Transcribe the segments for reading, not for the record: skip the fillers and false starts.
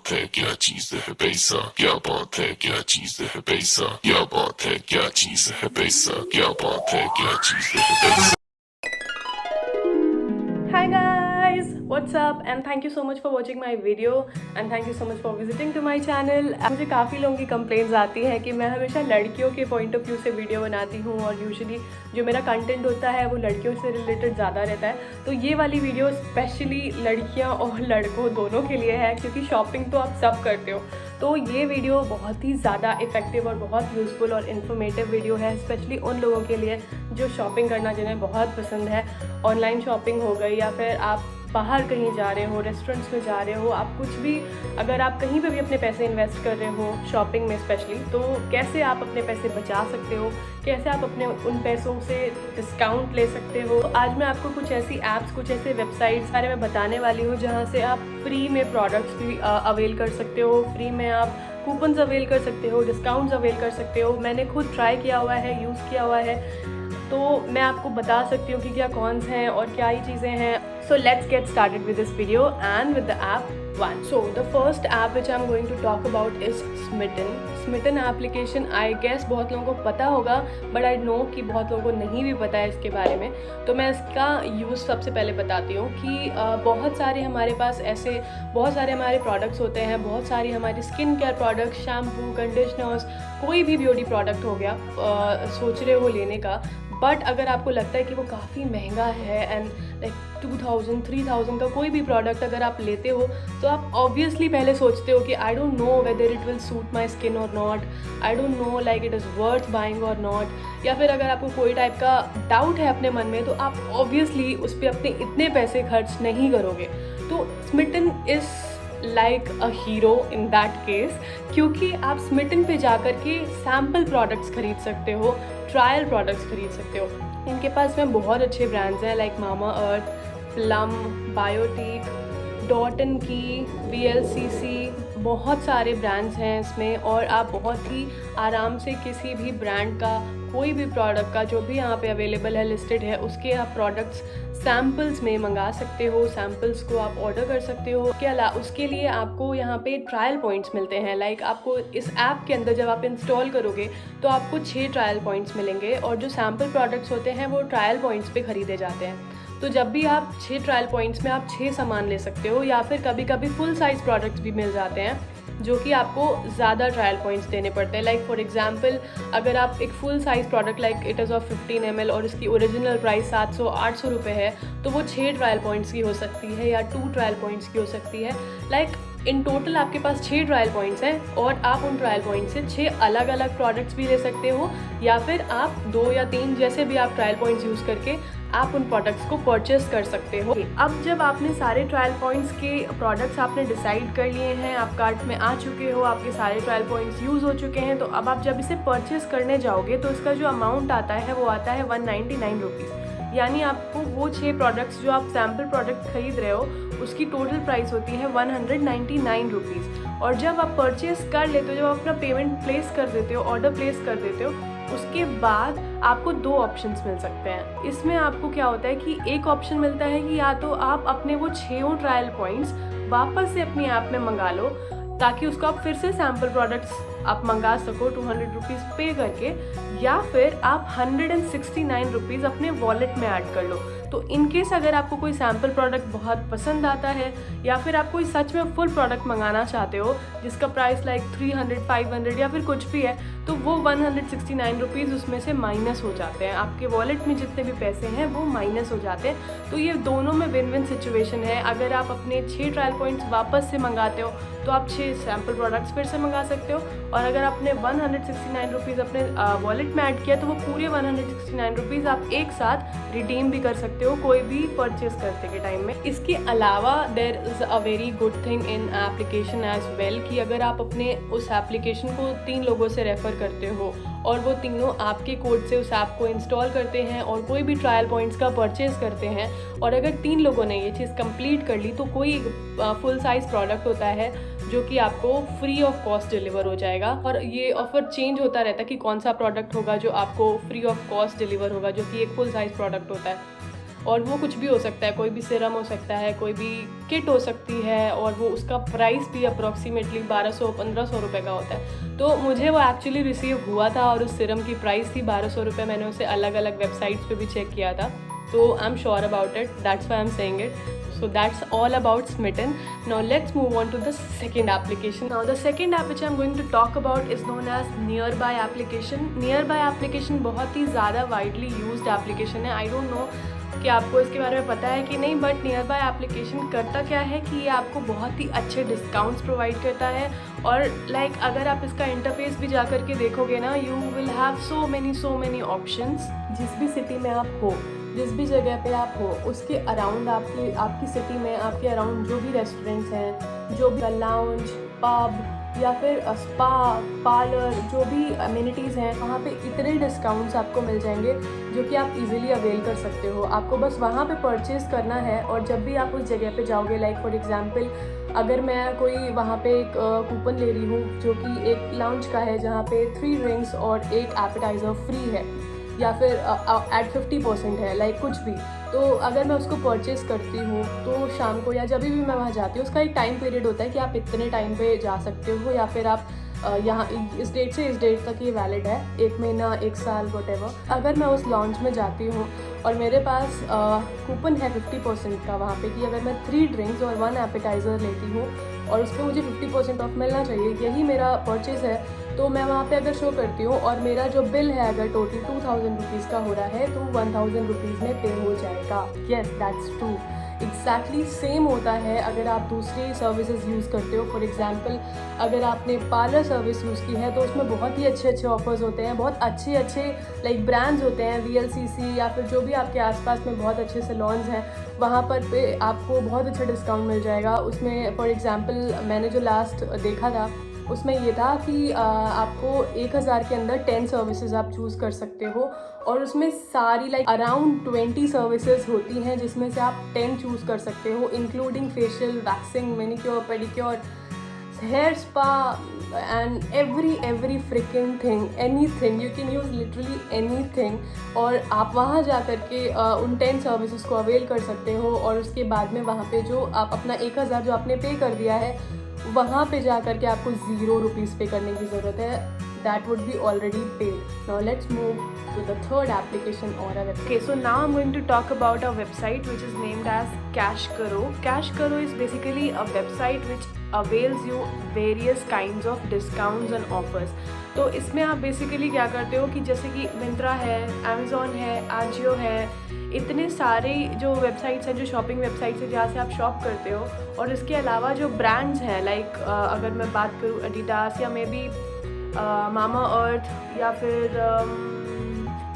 बात है क्या चीज है पैसा, क्या बात है क्या चीज है पैसा, क्या बात है क्या चीज है पैसा, क्या बात है क्या चीज है पैसा। Hi guys, what's up and thank you so much for watching my video and thank you so much for visiting to my channel। मुझे काफ़ी लोगों की कंप्लेंट्स आती है कि मैं हमेशा लड़कियों के पॉइंट ऑफ व्यू से वीडियो बनाती हूँ और यूजुअली जो मेरा कंटेंट होता है वो लड़कियों से रिलेटेड ज़्यादा रहता है। तो ये वाली वीडियो स्पेशली लड़कियाँ और लड़कों दोनों के लिए है क्योंकि शॉपिंग तो आप सब करते हो। तो ये वीडियो बहुत ही ज़्यादा इफ़ेक्टिव और बहुत यूज़फुल और इन्फॉर्मेटिव वीडियो है, स्पेशली उन लोगों के लिए जो शॉपिंग करना जिन्हें बहुत पसंद है। ऑनलाइन शॉपिंग हो गई या फिर आप बाहर कहीं जा रहे हो, रेस्टोरेंट्स में जा रहे हो, आप कुछ भी, अगर आप कहीं पे भी अपने पैसे इन्वेस्ट कर रहे हो शॉपिंग में स्पेशली, तो कैसे आप अपने पैसे बचा सकते हो, कैसे आप अपने उन पैसों से डिस्काउंट ले सकते हो। तो आज मैं आपको कुछ ऐसी ऐप्स, कुछ ऐसे वेबसाइट्स बारे में बताने वाली हूँ जहाँ से आप फ्री में प्रोडक्ट्स भी अवेल कर सकते हो, फ्री में आप कूपन्स अवेल कर सकते हो, डिस्काउंट्स अवेल कर सकते हो। मैंने खुद ट्राई किया हुआ है, यूज़ किया हुआ है, तो मैं आपको बता सकती हूँ कि क्या कौन से हैं और क्या ही चीज़ें हैं। So let's get started with this video and with the app 1. So the first app which I'm going to talk about is Smitten. Smitten application I guess बहुत लोगों को पता होगा, but I know कि बहुत लोगों को नहीं भी पता है इसके बारे में। तो मैं इसका यूज़ सबसे पहले बताती हूँ कि बहुत सारे हमारे पास ऐसे बहुत सारे हमारे प्रोडक्ट्स होते हैं, बहुत सारी हमारी skin care products, shampoo, conditioners, कोई भी ब्यूटी प्रोडक्ट हो गया सोच रहे हो लेने का, बट अगर आपको लगता है कि वो काफ़ी महंगा है एंड लाइक 2000 3000 का कोई भी प्रोडक्ट अगर आप लेते हो तो आप ऑब्वियसली पहले सोचते हो कि I don't know whether it will suit my skin और not, I don't know like it is worth buying और नॉट। या फिर अगर आपको कोई टाइप का डाउट है अपने मन में तो आप ऑब्वियसली उस पर अपने इतने पैसे खर्च नहीं करोगे। तो Smytten is like a hero in that case, क्योंकि आप स्मिटन पे जा कर के सैम्पल प्रोडक्ट्स खरीद सकते हो, ट्रायल प्रोडक्ट्स खरीद सकते हो। इनके पास में बहुत अच्छे ब्रांड्स हैं लाइक मामा अर्थ, प्लम, बायोटिक, डॉटन की, VLCC, बहुत सारे ब्रांड्स हैं इसमें और आप बहुत ही आराम से किसी भी ब्रांड का कोई भी प्रोडक्ट का जो भी यहाँ पे अवेलेबल है, लिस्टेड है, उसके आप प्रोडक्ट्स सैम्पल्स में मंगा सकते हो, सैम्पल्स को आप ऑर्डर कर सकते हो। उसके लिए आपको यहाँ पे ट्रायल पॉइंट्स मिलते हैं। लाइक आपको इस ऐप के अंदर जब आप इंस्टॉल करोगे तो आपको 6 ट्रायल पॉइंट्स मिलेंगे और जो सैम्पल प्रोडक्ट्स होते हैं वो ट्रायल पॉइंट्स पे ख़रीदे जाते हैं। तो जब भी आप 6 ट्रायल पॉइंट्स में आप 6 सामान ले सकते हो, या फिर कभी कभी फुल साइज़ प्रोडक्ट्स भी मिल जाते हैं जो कि आपको ज़्यादा ट्रायल पॉइंट्स देने पड़ते हैं। लाइक फॉर एग्जांपल अगर आप एक full size product like it is of 15 ml और इसकी ओरिजिनल प्राइस 700-800 रुपये है, तो वो 6 ट्रायल पॉइंट्स की हो सकती है या 2 ट्रायल पॉइंट्स की हो सकती है। लाइक इन टोटल आपके पास 6 ट्रायल पॉइंट्स हैं और आप उन ट्रायल पॉइंट से 6 अलग अलग प्रोडक्ट्स भी ले सकते हो, या फिर आप 2 या 3 जैसे भी आप ट्रायल पॉइंट्स यूज़ करके आप उन प्रोडक्ट्स को परचेस कर सकते हो। अब जब आपने सारे ट्रायल पॉइंट्स के प्रोडक्ट्स आपने डिसाइड कर लिए हैं, आप कार्ट में आ चुके हो, आपके सारे ट्रायल पॉइंट्स यूज़ हो चुके हैं, तो अब आप जब इसे परचेस करने जाओगे तो इसका जो अमाउंट आता है वो आता है 199 रुपीज़। यानी आपको वो 6 प्रोडक्ट्स जो आप सैम्पल प्रोडक्ट खरीद रहे हो उसकी टोटल प्राइस होती है 199 रुपीज़। और जब आप परचेस कर लेते हो, जब आप अपना पेमेंट प्लेस कर देते हो, ऑर्डर प्लेस कर देते हो, उसके बाद आपको 2 ऑप्शंस मिल सकते हैं। इसमें आपको क्या होता है कि एक ऑप्शन मिलता है कि या तो आप अपने वो 6 ट्रायल पॉइंट्स वापस से अपनी ऐप में मंगा लो ताकि उसको आप फिर से सैम्पल प्रोडक्ट्स आप मंगा सको 200 रुपीज़ पे करके, या फिर आप 169 रुपीज़ अपने वॉलेट में ऐड कर लो। तो इनकेस अगर आपको कोई सैम्पल प्रोडक्ट बहुत पसंद आता है या फिर आप कोई सच में फुल प्रोडक्ट मंगाना चाहते हो जिसका प्राइस लाइक 300, 500 या फिर कुछ भी है, तो वो 169 रुपीज़ उसमें से माइनस हो जाते हैं। आपके वॉलेट में जितने भी पैसे हैं वो माइनस हो जाते हैं। तो ये दोनों में विन विन सिचुएशन है। अगर आप अपने 6 ट्रायल पॉइंट्स वापस से मंगाते हो तो आप 6 सैम्पल प्रोडक्ट्स फिर से मंगा सकते हो, और अगर आपने 169 रुपीज़ अपने वॉलेट में ऐड किया तो वो पूरे 169 रुपीज़ आप एक साथ रिडीम भी कर सकते हो कोई भी परचेज करते के टाइम में। इसके अलावा there is a very good thing in application as well कि अगर आप अपने उस एप्लीकेशन को 3 लोगों से रेफ़र करते हो और वो तीनों आपके कोड से उस ऐप को इंस्टॉल करते हैं और कोई भी ट्रायल पॉइंट्स का परचेज़ करते हैं, और अगर 3 लोगों ने ये चीज़ कंप्लीट कर ली तो कोई फुल साइज़ प्रोडक्ट होता है जो कि आपको फ्री ऑफ कॉस्ट डिलीवर हो जाएगा। और ये ऑफ़र चेंज होता रहता है कि कौन सा प्रोडक्ट होगा जो आपको फ्री ऑफ कॉस्ट डिलीवर होगा, जो कि एक फुल साइज़ प्रोडक्ट होता है। और वो कुछ भी हो सकता है, कोई भी सिरम हो सकता है, कोई भी किट हो सकती है, और वो उसका प्राइस भी अप्रॉक्सीमेटली 1200-1500 रुपये का होता है। तो मुझे वो एक्चुअली रिसीव हुआ था और उस सिरम की प्राइस थी 1200 रुपये। मैंने उसे अलग अलग वेबसाइट्स पे भी चेक किया था, तो I am sure about it, that's why I am saying it. So that's all about Smitten. Now let's move on to the second application. Now the second app which I'm going to talk about is known as Nearby application. Nearby application बहुत ही ज़्यादा widely used application है. I don't know कि आपको इसके बारे में पता है कि नहीं, बट नियरबाई एप्लीकेशन करता क्या है कि ये आपको बहुत ही अच्छे डिस्काउंट्स प्रोवाइड करता है। और लाइक अगर आप इसका इंटरफेस भी जा कर के देखोगे ना, you will have so many options. जिस भी सिटी में आप हो, जिस भी जगह पे आप हो, उसके अराउंड आपकी सिटी में आपके अराउंड जो भी रेस्टोरेंट्स हैं, जो भी लाउंज, पब या फिर स्पा, पार्लर, जो भी अम्यूनिटीज़ हैं, वहाँ पे इतने डिस्काउंट्स आपको मिल जाएंगे जो कि आप इजीली अवेल कर सकते हो। आपको बस वहाँ पे परचेज़ करना है, और जब भी आप उस जगह पे जाओगे, लाइक फॉर एग्जांपल अगर मैं कोई वहाँ पे एक कूपन ले रही हूँ जो कि एक लाउंज का है जहाँ पे 3 ड्रिंक्स और एक एपेटाइज़र फ्री है, या फिर एट 50% है, लाइक कुछ भी, तो अगर मैं उसको परचेज़ करती हूँ तो शाम को या जब भी मैं वहाँ जाती हूँ, उसका एक टाइम पीरियड होता है कि आप इतने टाइम पे जा सकते हो, या फिर आप यहाँ इस डेट से इस डेट तक ये वैलिड है, 1 महीना, 1 साल, व्हाटएवर। अगर मैं उस लॉन्च में जाती हूँ और मेरे पास कूपन है 50% का वहाँ पे, कि अगर मैं 3 ड्रिंक्स और 1 एपेटाइज़र लेती हूँ और उस पर मुझे 50% ऑफ मिलना चाहिए, यही मेरा परचेज़ है, तो मैं वहाँ पे अगर शो करती हूँ और मेरा जो बिल है अगर टोटल 2000 रुपीज़ का हो रहा है, तो 1000 रुपीज़ में पे हो जाएगा। Yes, that's true, exactly same होता है अगर आप दूसरी सर्विसेज यूज़ करते हो। फॉर एग्जांपल अगर आपने पार्लर सर्विस यूज़ की है तो उसमें बहुत ही अच्छे ऑफर्स होते हैं, बहुत अच्छे लाइक ब्रांड्स होते हैं, VLCC या फिर जो भी आपके आसपास में बहुत अच्छे सैलून्स हैं, वहाँ पर पे आपको बहुत अच्छा डिस्काउंट मिल जाएगा। उसमें फॉर एग्जांपल मैंने जो लास्ट देखा था उसमें ये था कि आपको 1000 के अंदर 10 सर्विसेज आप चूज़ कर सकते हो, और उसमें सारी लाइक अराउंड 20 सर्विसेज होती हैं जिसमें से आप 10 चूज़ कर सकते हो, including facial, waxing, manicure, pedicure, hair spa and every freaking thing, anything, you can use literally anything. और आप वहाँ जा कर के उन 10 सर्विसेज को अवेल कर सकते हो, और उसके बाद में वहाँ पे जो आप अपना 1000 जो आपने पे कर दिया है, वहाँ पे जा कर के आपको 0 रुपीज़ पे करने की ज़रूरत है, that would be already paid. Now let's move to the third application or a website. Okay, so now I'm going to talk about a website which is named as Cash Karo. Cash Karo is basically a website which avails you various kinds of discounts and offers. तो इसमें आप basically क्या करते हो कि जैसे कि मिंत्रा है, अमेज़ॉन है, आजियो है, इतने सारे जो वेबसाइट्स हैं, जो शॉपिंग वेबसाइट्स हैं जहाँ से आप शॉप करते हो, और इसके अलावा जो ब्रांड्स हैं, लाइक अगर मैं बात करूँ एडिडास या मे बी मामा अर्थ या फिर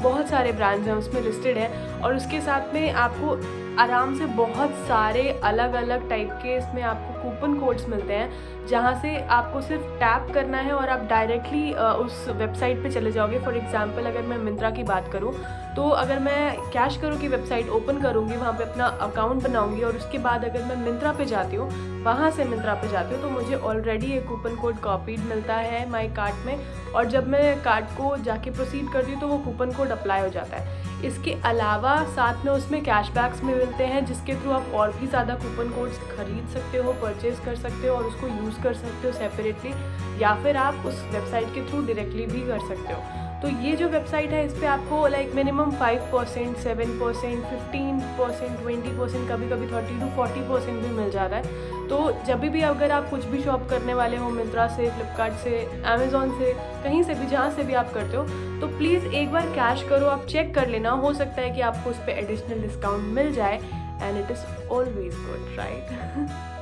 बहुत सारे ब्रांड्स हैं उसमें लिस्टेड है, और उसके साथ में आपको आराम से बहुत सारे अलग अलग टाइप के इसमें आपको कूपन कोड्स मिलते हैं, जहाँ से आपको सिर्फ टैप करना है और आप डायरेक्टली उस वेबसाइट पे चले जाओगे। फॉर एग्जांपल अगर मैं मिंत्रा की बात करूँ, तो अगर मैं कैश करो की वेबसाइट ओपन करूँगी, वहाँ पे अपना अकाउंट बनाऊँगी, और उसके बाद अगर मैं मिंत्रा पे जाती हूँ, वहाँ से मिंत्रा पे जाती हूँ, तो मुझे ऑलरेडी एक कूपन कोड कॉपीड मिलता है माई कार्ट में, और जब मैं कार्ट को जाके प्रोसीड करती हूँ तो वो कूपन कोड अप्लाई हो जाता है। इसके अलावा साथ में उसमें कैशबैक्स में मिलते हैं, जिसके थ्रू आप और भी ज़्यादा कूपन कोड्स खरीद सकते हो, परचेज़ कर सकते हो और उसको यूज़ कर सकते हो सेपरेटली, या फिर आप उस वेबसाइट के थ्रू डायरेक्टली भी कर सकते हो। तो ये जो वेबसाइट है इस पर आपको लाइक मिनिमम 5%, 7%, 15%, 20%, कभी कभी 30 to 40% भी मिल जाता है। तो जब भी अगर आप कुछ भी शॉप करने वाले हो, मिंत्रा से, फ्लिपकार्ट से, अमेज़ॉन से, कहीं से भी, जहाँ से भी आप करते हो, तो प्लीज़ एक बार कैश करो, आप चेक कर लेना, हो सकता है कि आपको उस पर एडिशनल डिस्काउंट मिल जाए, and it is always good, right.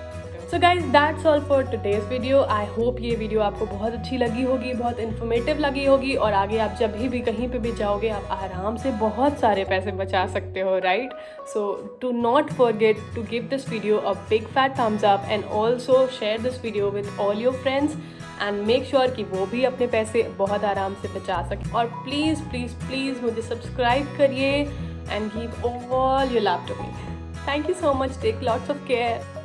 So guys that's all for today's video. I hope ये वीडियो आपको बहुत अच्छी लगी होगी, बहुत इन्फॉर्मेटिव लगी होगी, और आगे आप जब भी कहीं पे भी जाओगे आप आराम से बहुत सारे पैसे बचा सकते हो, right. So do not forget to give this video a big fat thumbs up, and also share this video with all your friends, and make sure कि वो भी अपने पैसे बहुत आराम से बचा सकें। और प्लीज़ प्लीज़ प्लीज़ मुझे सब्सक्राइब करिए and give all your love to me. Thank you so much, take lots of care.